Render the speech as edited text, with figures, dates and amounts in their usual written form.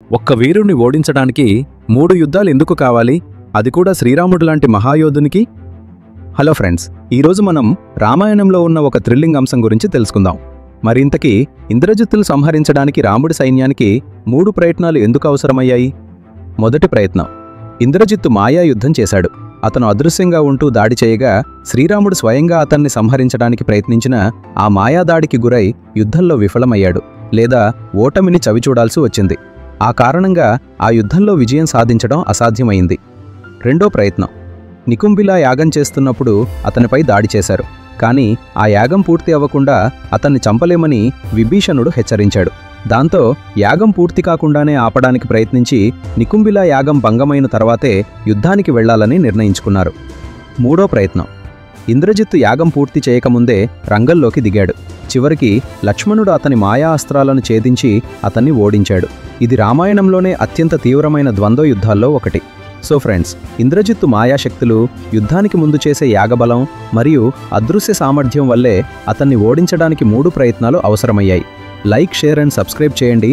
ఒక్క వీరుణ్ణి ఓడించడానికి 3 యుద్ధాలు ఎందుకు కావాలి, అది కూడా శ్రీరాముడు లాంటి మహాయోధునికి? హలో ఫ్రెండ్స్, ఈరోజు మనం రామాయణంలో ఉన్న ఒక థ్రిల్లింగ్ అంశం గురించి తెలుసుకుందాం. మరింతకీ ఇంద్రజిత్తులు సంహరించడానికి రాముడి సైన్యానికి 3 ప్రయత్నాలు ఎందుకు అవసరమయ్యాయి? మొదటి ప్రయత్నం, ఇంద్రజిత్తు మాయా యుద్ధం చేశాడు. అతను అదృశ్యంగా ఉంటూ దాడి చేయగా శ్రీరాముడు స్వయంగా అతన్ని సంహరించడానికి ప్రయత్నించిన ఆ మాయాదాడికి గురై యుద్ధంలో విఫలమయ్యాడు, లేదా ఓటమిని చవిచూడాల్సి వచ్చింది. ఆ కారణంగా ఆ యుద్ధంలో విజయం సాధించడం అసాధ్యమైంది. రెండో ప్రయత్నం, నికుంభిలా యాగం చేస్తున్నప్పుడు అతనిపై దాడి చేశారు. కానీ ఆ యాగం పూర్తి అవ్వకుండా అతన్ని చంపలేమని విభీషణుడు హెచ్చరించాడు. దాంతో యాగం పూర్తి కాకుండానే ఆపడానికి ప్రయత్నించి నికుంభిలా యాగం భంగమైన తర్వాతే యుద్ధానికి వెళ్లాలని నిర్ణయించుకున్నారు. మూడో ప్రయత్నం, ఇంద్రజిత్తు యాగం పూర్తి చేయకముందే రంగంలోకి దిగాడు. చివరికి లక్ష్మణుడు అతని మాయా అస్త్రాలను ఛేదించి అతన్ని ఓడించాడు. ఇది రామాయణంలోనే అత్యంత తీవ్రమైన ద్వంద్వ యుద్ధాల్లో ఒకటి. సో ఫ్రెండ్స్, ఇంద్రజిత్తు మాయాశక్తులు, యుద్ధానికి ముందు చేసే యాగబలం మరియు అదృశ్య సామర్థ్యం వల్లే అతన్ని ఓడించడానికి 3 ప్రయత్నాలు అవసరమయ్యాయి. లైక్, షేర్ అండ్ సబ్స్క్రైబ్ చేయండి.